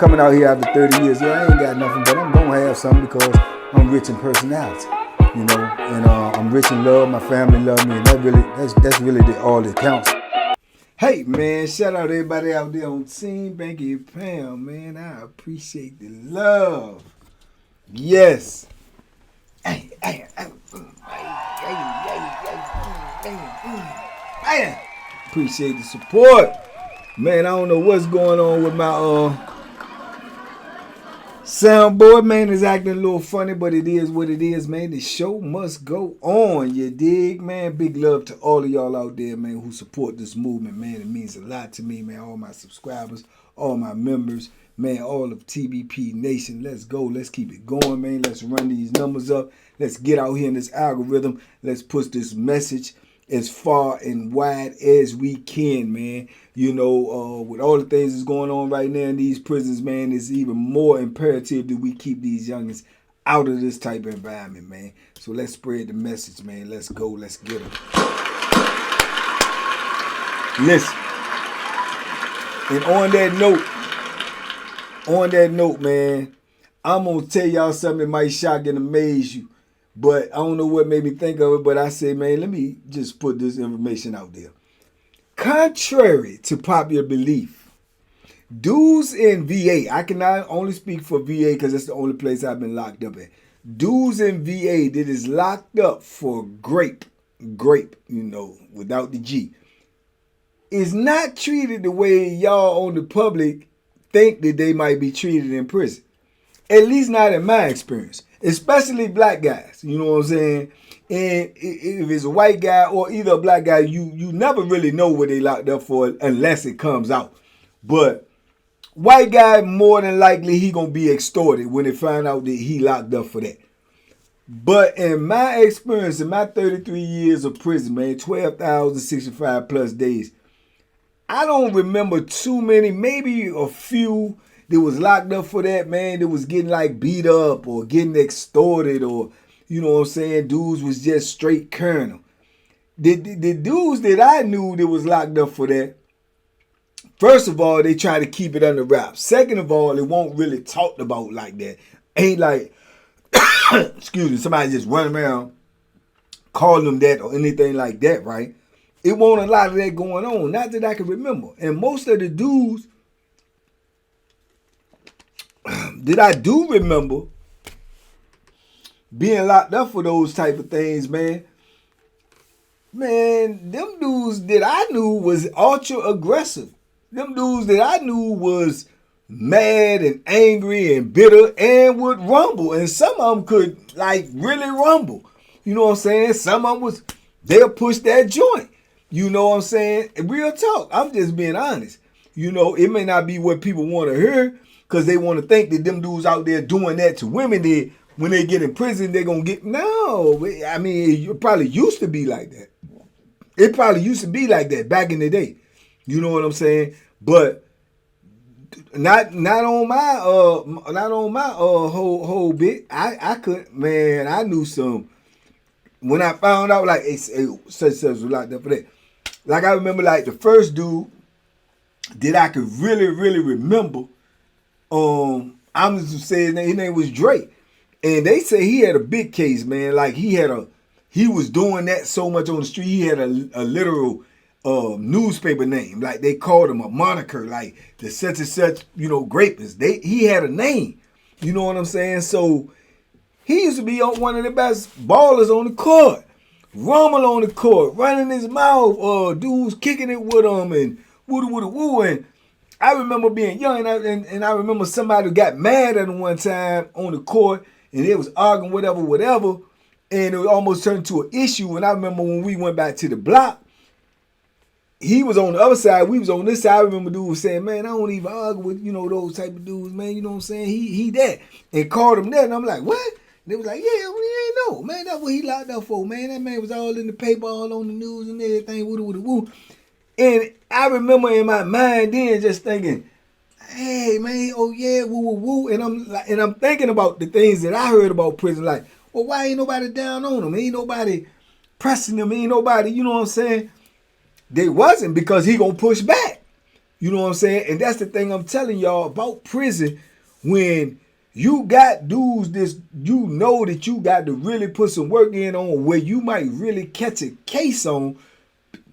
coming out here after 30 years. Yeah, I ain't got nothing, but I'm gonna have something because I'm rich in personality, you know, and I'm rich in love. My family love me, and that's really all that counts. Hey man, shout out to everybody out there on Team Banky Pound, man. I appreciate the love. Yes. Hey. Appreciate the support. Man, I don't know what's going on with my soundboard, man. It's acting a little funny, but it is what it is, man. The show must go on, you dig, man? Big love to all of y'all out there, man, who support this movement, man. It means a lot to me, man. All my subscribers, all my members, man, all of TBP Nation. Let's go. Let's keep it going, man. Let's run these numbers up. Let's get out here in this algorithm. Let's push this message as far and wide as we can, man. You know, with all the things that's going on right now in these prisons, man, it's even more imperative that we keep these youngins out of this type of environment, man. So let's spread the message, man. Let's go. Let's get them. Listen. And on that note, man, I'm going to tell y'all something that might shock and amaze you. But I don't know what made me think of it, but I said, man, let me just put this information out there. Contrary to popular belief, dudes in VA, I cannot only speak for VA because it's the only place I've been locked up at. Dudes in VA that is locked up for grape, you know, without the G, is not treated the way y'all on the public think that they might be treated in prison. At least not in my experience. Especially black guys, you know what I'm saying? And if it's a white guy or either a black guy, you never really know what they locked up for unless it comes out. But white guy, more than likely, he gonna be extorted when they find out that he locked up for that. But in my experience, in my 33 years of prison, man, 12,065 plus days, I don't remember too many, maybe a few that was locked up for that, man, that was getting like beat up or getting extorted or, you know what I'm saying, dudes was just straight colonel. The dudes that I knew that was locked up for that, first of all, they try to keep it under wraps. Second of all, it won't really talked about like that. Ain't like, excuse me, somebody just running around calling them that or anything like that, right? It wasn't a lot of that going on, not that I can remember. And most of the dudes that I do remember being locked up for those type of things, man, them dudes that I knew was ultra aggressive. Them dudes that I knew was mad and angry and bitter and would rumble. And some of them could like really rumble. You know what I'm saying? Some of them they'll push that joint. You know what I'm saying? Real talk. I'm just being honest. You know, it may not be what people want to hear, because they want to think that them dudes out there doing that to women, when they get in prison, they're going to get... No, I mean, it probably used to be like that. It probably used to be like that back in the day. You know what I'm saying? But not on my whole bit. I couldn't, man, I knew some. When I found out, like, such was locked up for that. Like, I remember, like, the first dude that I could really, really remember, I'm just saying his name was Drake. And they say he had a big case, man. Like he was doing that so much on the street. He had a literal newspaper name. Like they called him a moniker, like the such and such, you know, Grapest. He had a name. You know what I'm saying? So he used to be one of the best ballers on the court. Rumble on the court, running his mouth, dudes kicking it with him and woo. And I remember being young, and I remember somebody got mad at him one time on the court, and they was arguing whatever, and it almost turned into an issue. And I remember when we went back to the block, he was on the other side, we was on this side. I remember dude was saying, man, I don't even argue with, you know, those type of dudes, man, you know what I'm saying? He that. And called him that, and I'm like, what? And they was like, yeah, we ain't know, man, that's what he locked up for, man. That man was all in the paper, all on the news and everything, woo. And I remember in my mind then just thinking, hey man, oh yeah, woo. And I'm thinking about the things that I heard about prison, like, well, why ain't nobody down on him? Ain't nobody pressing him, ain't nobody, you know what I'm saying? They wasn't, because he gonna push back. You know what I'm saying? And that's the thing I'm telling y'all about prison. When you got dudes this, you know that you got to really put some work in on where you might really catch a case on,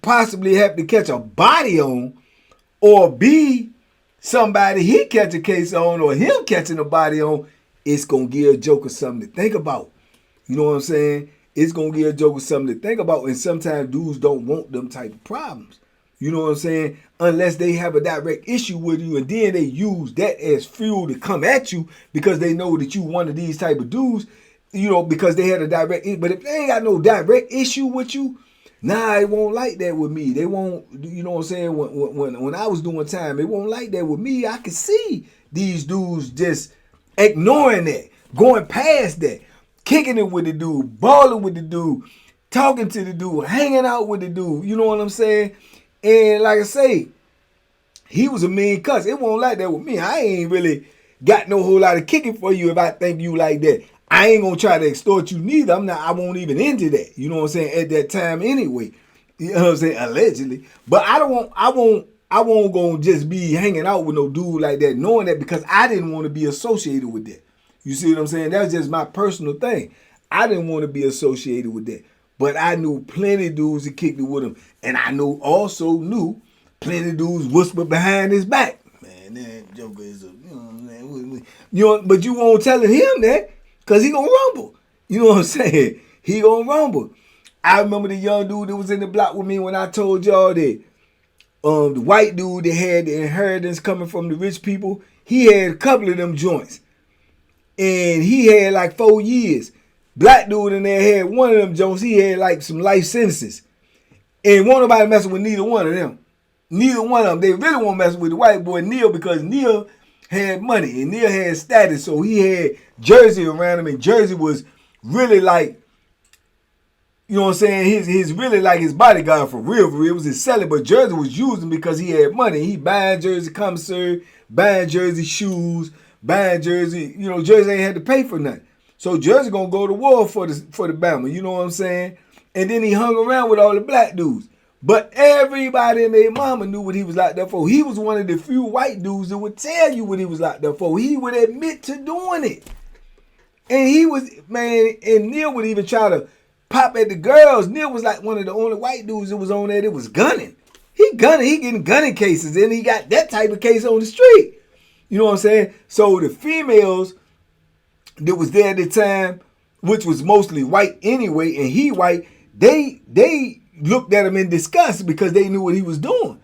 possibly have to catch a body on, or be somebody he catch a case on, or him catching a body on. It's going to give a joker something to think about. You know what I'm saying? It's going to give a joker something to think about. And sometimes dudes don't want them type of problems. You know what I'm saying? Unless they have a direct issue with you, and then they use that as fuel to come at you because they know that you one of these type of dudes, you know, because they had a direct issue. But if they ain't got no direct issue with you, nah, it won't like that with me. They won't, you know what I'm saying? When I was doing time, it won't like that with me. I could see these dudes just ignoring that, going past that, kicking it with the dude, balling with the dude, talking to the dude, hanging out with the dude. You know what I'm saying? And like I say, he was a mean cuss. It won't like that with me. I ain't really got no whole lot of kicking for you if I think you like that. I ain't gonna try to extort you neither. I won't even into that. You know what I'm saying? At that time anyway. You know what I'm saying? Allegedly. But I won't gonna just be hanging out with no dude like that, knowing that, because I didn't want to be associated with that. You see what I'm saying? That's just my personal thing. I didn't want to be associated with that. But I knew plenty of dudes that kicked it with him. And I also knew plenty of dudes whispered behind his back. Man, that Joker is a, you know what I'm saying? But you won't tell him that, because he gonna rumble. You know what I'm saying? He gonna rumble. I remember the young dude that was in the block with me when I told y'all that the white dude that had the inheritance coming from the rich people, he had a couple of them joints. And he had like 4 years. Black dude in there had one of them joints. He had like some life sentences. And won't nobody messing with neither one of them. Neither one of them. They really won't mess with the white boy Neil, because Neil had money and Neil had status. So he had Jersey around him, and Jersey was really like, you know what I'm saying, his really like his bodyguard for real, for real. It was his selling, but Jersey was using because he had money. He buying Jersey commissary, buying Jersey shoes, buying Jersey, you know, Jersey ain't had to pay for nothing. So Jersey gonna go to war for the Bama, you know what I'm saying? And then he hung around with all the black dudes. But everybody and their mama knew what he was locked up for. He was one of the few white dudes that would tell you what he was locked up for. He would admit to doing it. And he was, man, and Neil would even try to pop at the girls. Neil was like one of the only white dudes that was on there that was gunning. He getting gunning cases, and he got that type of case on the street. You know what I'm saying? So the females that was there at the time, which was mostly white anyway, and he white, they looked at him in disgust because they knew what he was doing.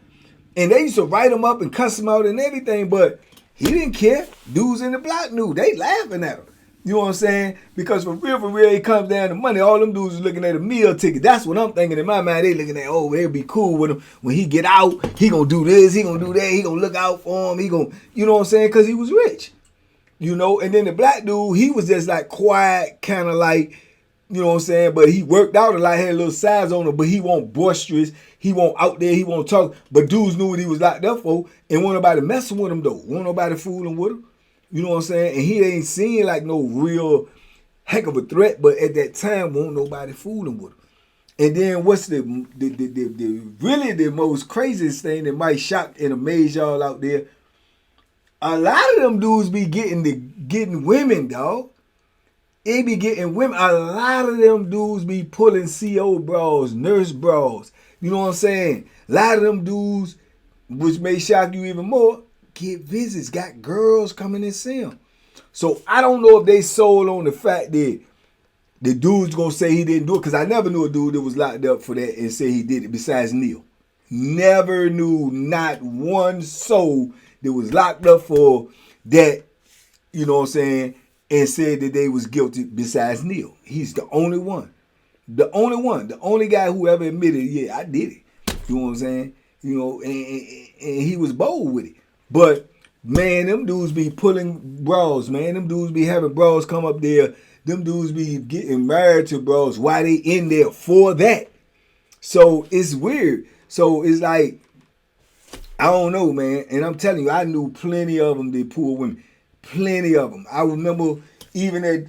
And they used to write him up and cuss him out and everything, but he didn't care. Dudes in the block knew. They laughing at him. You know what I'm saying? Because for real, it comes down to money. All them dudes is looking at a meal ticket. That's what I'm thinking in my mind. They looking at, oh, they'll be cool with him. When he get out, he gonna do this, he gonna do that, he gonna look out for him. He gonna, you know what I'm saying? Because he was rich. You know, and then the black dude, he was just like quiet, kind of like, you know what I'm saying? But he worked out a lot, had a little size on him, but he won't boisterous. He won't out there, he won't talk. But dudes knew what he was locked up for, and won't nobody messing with him though. Won't nobody fooling with him. You know what I'm saying? And he ain't seen like no real heck of a threat, but at that time, won't nobody fooling with him. And then what's the really the most craziest thing that might shock and amaze y'all out there? A lot of them dudes be getting women, dog. They be getting women. A lot of them dudes be pulling CO bras, nurse bras. You know what I'm saying? A lot of them dudes, which may shock you even more, get visits, got girls coming and see them. So I don't know if they sold on the fact that the dude's gonna say he didn't do it, because I never knew a dude that was locked up for that and say he did it besides Neil. Never knew not one soul that was locked up for that, you know what I'm saying, and said that they was guilty besides Neil. He's the only one. The only one. The only guy who ever admitted, yeah, I did it. You know what I'm saying? You know, and he was bold with it. But, man, them dudes be pulling bras, man. Them dudes be having bras come up there. Them dudes be getting married to bras. Why they in there for that? So, it's weird. So, it's like, I don't know, man. And I'm telling you, I knew plenty of them that pull women. Plenty of them. I remember even at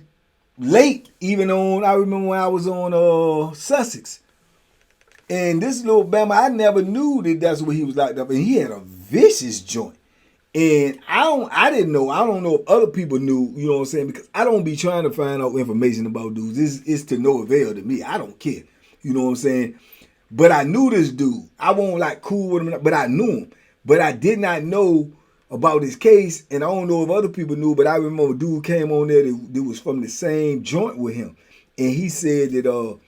late, I remember when I was on Sussex. And this little Bama, I never knew that that's where he was locked up. And he had a vicious joint. And I didn't know. I don't know if other people knew, you know what I'm saying? Because I don't be trying to find out information about dudes. It's to no avail to me. I don't care. You know what I'm saying? But I knew this dude. I won't like cool with him, but I knew him. But I did not know about his case, and I don't know if other people knew, but I remember a dude came on there that was from the same joint with him. And he said that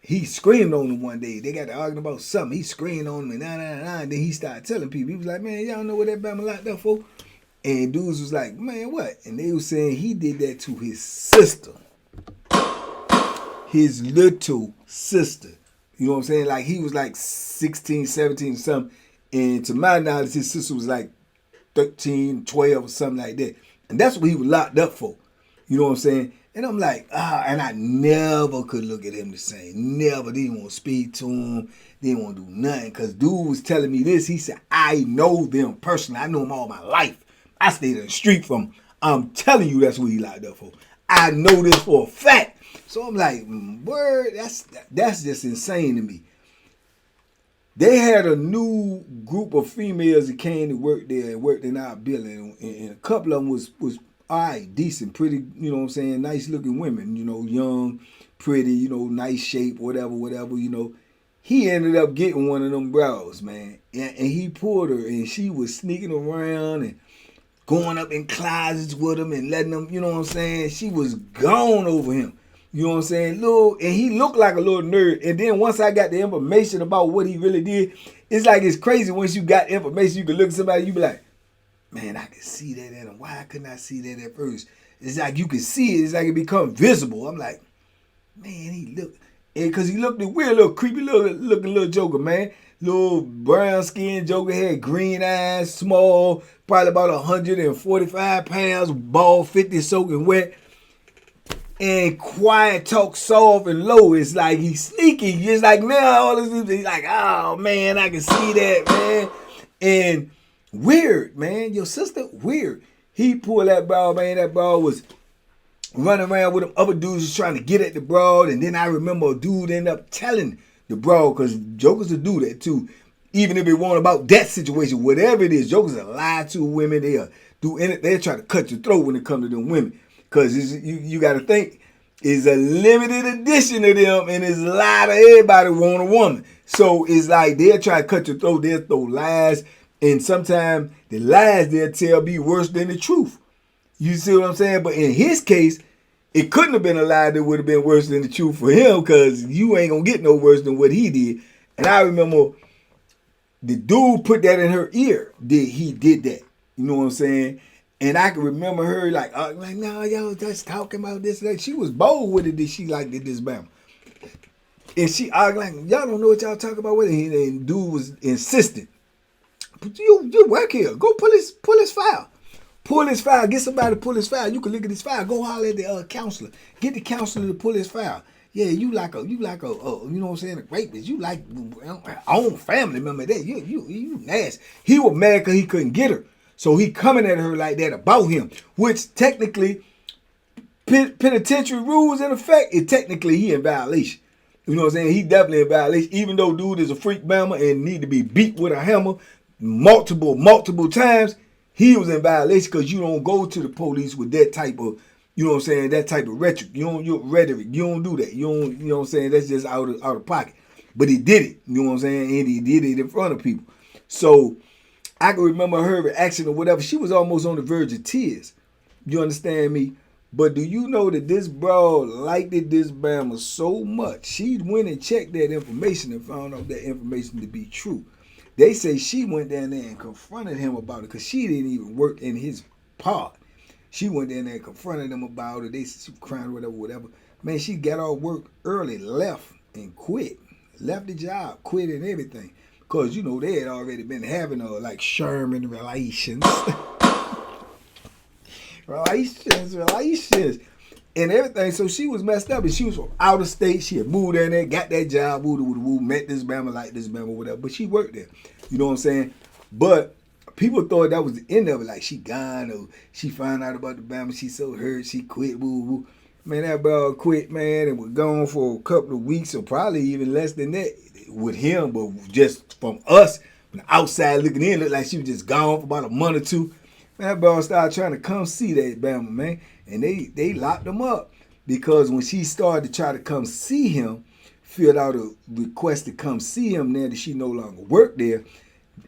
he screamed on him one day. They got to arguing about something. He screamed on him and and then he started telling people. He was like, man, y'all know what that Bama locked up for? And dudes was like, man, what? And they was saying he did that to his sister. His little sister. You know what I'm saying? Like he was like 16, 17 something. And to my knowledge, his sister was like 13, 12 or something like that. And that's what he was locked up for. You know what I'm saying? And I'm like, and I never could look at him the same. Never. Didn't want to speak to him. Didn't want to do nothing. Because dude was telling me this. He said, I know them personally. I know them all my life. I stayed in the street from him. I'm telling you that's what he locked up for. I know this for a fact. So I'm like, word, that's just insane to me. They had a new group of females that came to work there and worked in our building. And a couple of them was all right, decent, pretty, you know what I'm saying, nice looking women, you know, young, pretty, you know, nice shape, whatever, you know. He ended up getting one of them bros, man. And he pulled her and she was sneaking around and going up in closets with him and letting them, you know what I'm saying. She was gone over him. You know what I'm saying? And he looked like a little nerd. And then once I got the information about what he really did, it's like it's crazy. Once you got information, you can look at somebody, you be like, man, I can see that in him. Why couldn't I see that at first? It's like you can see it. It's like it become visible. I'm like, man, he looked. And because he looked a weird, little creepy looking little joker, man. Little brown skin joker, had green eyes, small, probably about 145 pounds, bald 50 soaking wet. And quiet, talk soft and low. It's like he's sneaky. It's like now all this, he's like, oh man, I can see that, man. And weird, man. Your sister, weird. He pulled that bra, man. That bra was running around with them other dudes just trying to get at the broad. And then I remember a dude ended up telling the broad, because jokers will do that too. Even if it wasn't about that situation, whatever it is, jokers will lie to women. They'll try to cut your throat when it comes to them women. Because you got to think, it's a limited edition of them, and it's a lot of everybody want a woman. So it's like they'll try to cut your throat, they'll throw lies, and sometimes the lies they'll tell be worse than the truth. You see what I'm saying? But in his case, it couldn't have been a lie that would have been worse than the truth for him, because you ain't going to get no worse than what he did. And I remember the dude put that in her ear. He did that. You know what I'm saying? And I can remember her like no, y'all just talking about this. Like, she was bold with it that she liked this Bama. And she like, y'all don't know what y'all talking about with it. And dude was insistent. But you work here. Go pull his file. Pull his file. Get somebody to pull his file. You can look at his file. Go holler at the counselor. Get the counselor to pull his file. Yeah, you like a you know what I'm saying, a rapist. You like own family member. That you nasty. He was mad because he couldn't get her. So he coming at her like that about him, which technically, penitentiary rules in effect, technically he in violation. You know what I'm saying? He definitely in violation, even though dude is a freak Bama and need to be beat with a hammer multiple times. He was in violation because you don't go to the police with that type of, you know what I'm saying, that type of rhetoric. You don't do that. You know what I'm saying? That's just out of pocket. But he did it, you know what I'm saying? And he did it in front of people. So I can remember her reaction or whatever. She was almost on the verge of tears. You understand me? But do you know that this broad liked this Bama so much, she went and checked that information and found out that information to be true. They say she went down there and confronted him about it because she didn't even work in his part. She went down there and confronted him about it. They said she was crying, whatever. Man, she got off work early, left and quit. Left the job, quit and everything. Because, you know, they had already been having like Sherman relations. relations. And everything. So she was messed up. And she was from out of state. She had moved in there, got that job, met this Bama, like this Bama, whatever. But she worked there. You know what I'm saying? But people thought that was the end of it. Like, she gone, or she found out about the Bama. She so hurt, she quit, Man, that bro quit, man, and was gone for a couple of weeks, or probably even less than that with him. But just from us, the outside looking in, looked like she was just gone for about a month or two. Man, that bro started trying to come see that Bama, man. And they locked him up because when she started to try to come see him, filled out a request to come see him there that she no longer worked there.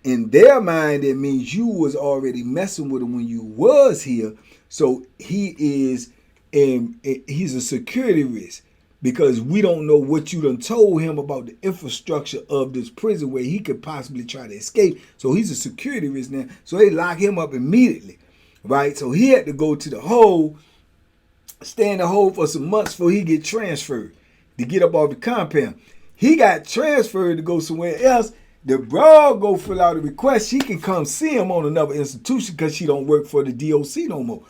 In their mind, that means you was already messing with him when you was here. So he's a security risk because we don't know what you done told him about the infrastructure of this prison where he could possibly try to escape. So he's a security risk now. So they lock him up immediately, right? So he had to go to the hole, stay in the hole for some months before he get transferred to get up off the compound. He got transferred to go somewhere else. The bro go fill out a request. She can come see him on another institution because she don't work for the DOC no more.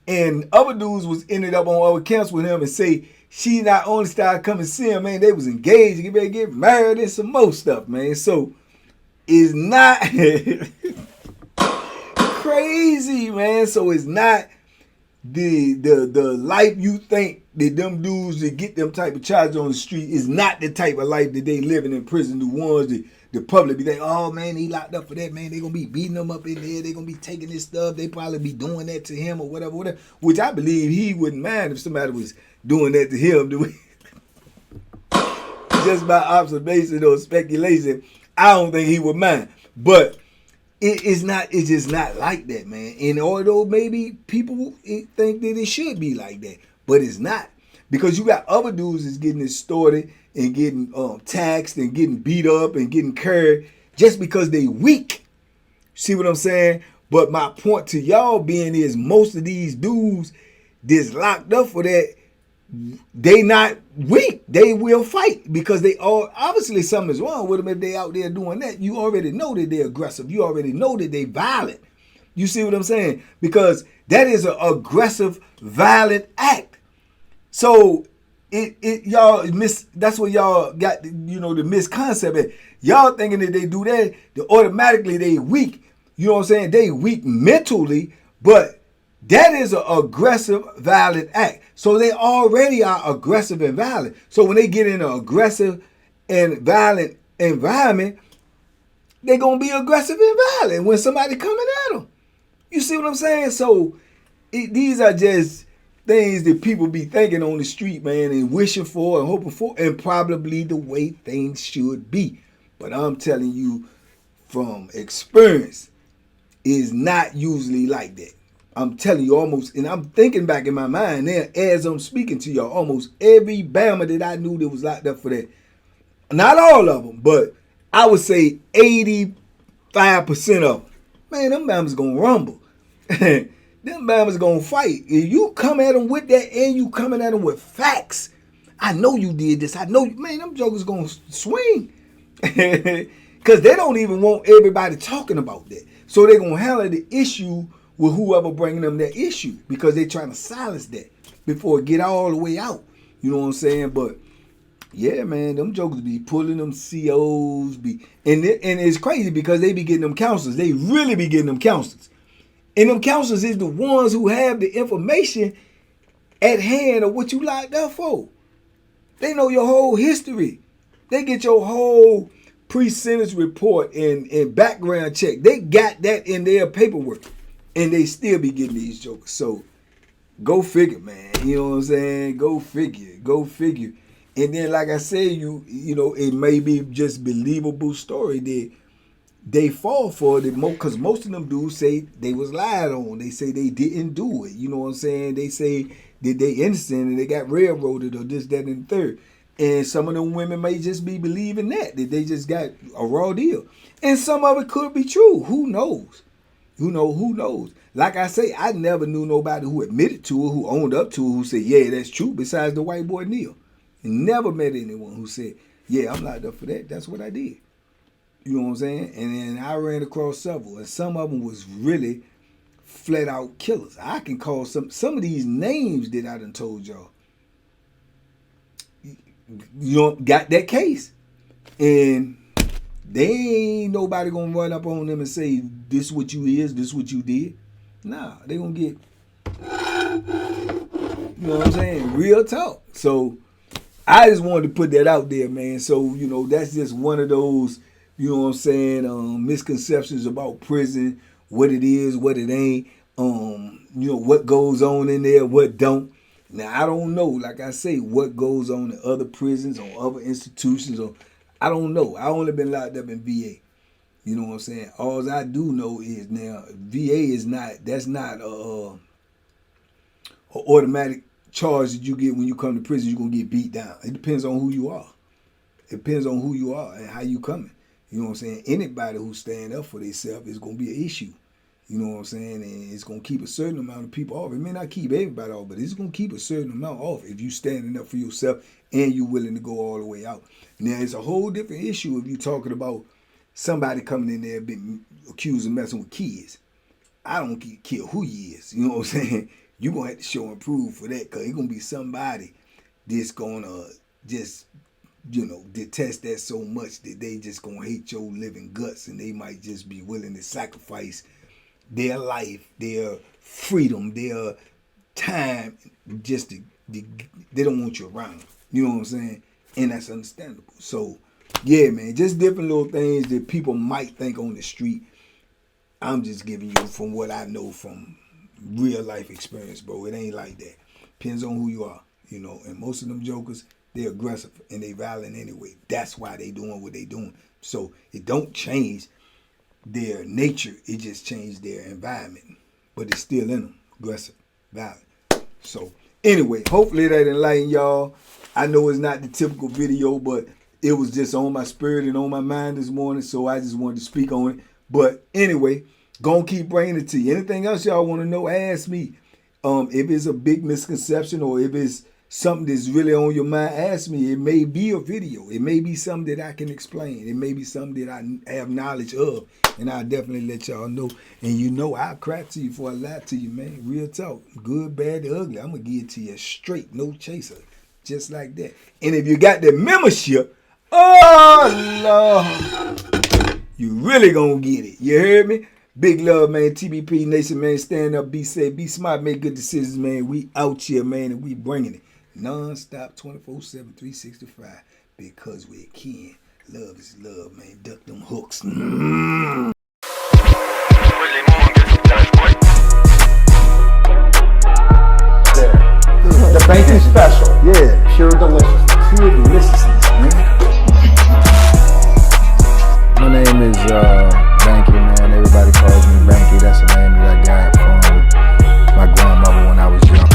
And other dudes was ended up on other camps with him and say she not only started coming see him, man, they was engaged, get ready to get married and some more stuff, man. So it's not crazy, man. So it's not the life you think that them dudes that get them type of charges on the street is not the type of life that they living in prison. The ones that the public be like, oh man, he locked up for that, man. They gonna be beating him up in there. They gonna be taking his stuff. They probably be doing that to him or whatever. Which I believe he wouldn't mind if somebody was doing that to him. Just by observation or speculation, I don't think he would mind. But it's just not like that, man. And although maybe people think that it should be like that, but it's not. Because you got other dudes that's getting extorted and getting taxed and getting beat up and getting carried just because they weak. See what I'm saying? But my point to y'all being is most of these dudes that's locked up for that, they not weak. They will fight because they all obviously something is wrong with them if they out there doing that. You already know that they're aggressive. You already know that they violent. You see what I'm saying? Because that is an aggressive, violent act. So that's what y'all got, the misconcept. Y'all thinking that they do that automatically they weak. You know what I'm saying? They weak mentally, but that is an aggressive, violent act. So they already are aggressive and violent. So when they get in an aggressive and violent environment, they're going to be aggressive and violent when somebody coming at them. You see what I'm saying? So these are just things that people be thinking on the street, man, and wishing for and hoping for, and probably the way things should be. But I'm telling you from experience, it's not usually like that. I'm telling you almost, and I'm thinking back in my mind now as I'm speaking to y'all, almost every Bama that I knew that was locked up for that, not all of them, but I would say 85% of them, man, them Bama's gonna rumble. Them Bama's gonna fight. If you come at them with that and you coming at them with facts, I know you did this, I know you, man, them jokers gonna swing. Because they don't even want everybody talking about that. So they're gonna handle the issue with whoever bringing them that issue because they're trying to silence that before it get all the way out. You know what I'm saying? But yeah, man, them jokers be pulling them COs, and it's crazy because they be getting them counselors. They really be getting them counselors. And them counselors is the ones who have the information at hand of what you locked up for. They know your whole history. They get your whole pre-sentence report and background check. They got that in their paperwork. And they still be getting these jokers. So go figure, man. You know what I'm saying? Go figure. And then, like I said, you know, it may be just believable story that they fall for it because most of them dudes say they was lied on. They say they didn't do it. You know what I'm saying? They say that they innocent and they got railroaded or this, that, and the third. And some of them women may just be believing that they just got a raw deal. And some of it could be true. Who knows? Who knows? Like I say, I never knew nobody who admitted to it, who owned up to it, who said, yeah, that's true, besides the white boy Neil. And never met anyone who said, yeah, I'm locked up for that. That's what I did. You know what I'm saying? And then I ran across several, and some of them was really flat out killers. I can call some of these names that I done told y'all. You know, got that case. And they ain't nobody gonna run up on them and say, this what you is, this what you did. Nah, they gonna get, you know what I'm saying, real talk. So I just wanted to put that out there, man. So, you know, that's just one of those You know what I'm saying? Misconceptions about prison, what it is, what it ain't. You know, what goes on in there, what don't. Now I don't know, like I say, what goes on in other prisons or other institutions, or I don't know. I only been locked up in VA. You know what I'm saying? All I do know is now VA is not, that's not a automatic charge that you get when you come to prison. You're gonna get beat down. It depends on who you are. It depends on who you are and how you coming. You know what I'm saying? Anybody who stand up for themselves is gonna be an issue. You know what I'm saying? And it's gonna keep a certain amount of people off. It may not keep everybody off, but it's gonna keep a certain amount off if you standing up for yourself and you willing to go all the way out. Now it's a whole different issue if you talking about somebody coming in there being accused of messing with kids. I don't care who he is. You know what I'm saying? You're gonna have to show and prove for that, because it's gonna be somebody that's gonna just, you know, detest that so much that they just gonna hate your living guts, and they might just be willing to sacrifice their life, their freedom, their time, just to they don't want you around. You know what I'm saying? And that's understandable. So yeah, man, just different little things that people might think on the street. I'm just giving you from what I know from real life experience, bro. It ain't like that. Depends on who you are, you know. And most of them jokers, they're aggressive and they violent anyway. That's why they doing what they doing. So it don't change their nature. It just changed their environment. But it's still in them. Aggressive, violent. So anyway, hopefully that enlightened y'all. I know it's not the typical video, but it was just on my spirit and on my mind this morning, so I just wanted to speak on it. But anyway, gonna keep bringing it to you. Anything else y'all want to know, ask me. If it's a big misconception or if it's something that's really on your mind, ask me. It may be a video. It may be something that I can explain. It may be something that I have knowledge of, and I'll definitely let y'all know. And you know I'll crack to you before I lie to you, man. Real talk. Good, bad, ugly. I'm going to give it to you straight. No chaser. Just like that. And if you got the membership, oh, Lord, you really gonna get it. You heard me? Big love, man. TBP Nation, man. Stand up, be safe, be smart, make good decisions, man. We out here, man, and we bringing it non-stop, 24/7, 365, because we're kin. Love is love, man. Duck them hooks. The banky special. Yeah. Pure deliciousness. Pure deliciousness, man. My name is Banky, man. Everybody calls me Banky. That's the name that I got from my grandmother when I was young.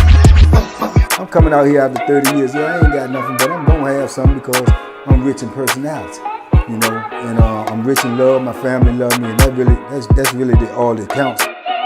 I'm coming out here after 30 years. Yeah, I ain't got nothing, but I'm gonna have something because I'm rich in personality, you know, and I'm rich in love. My family love me, and that's really all that counts.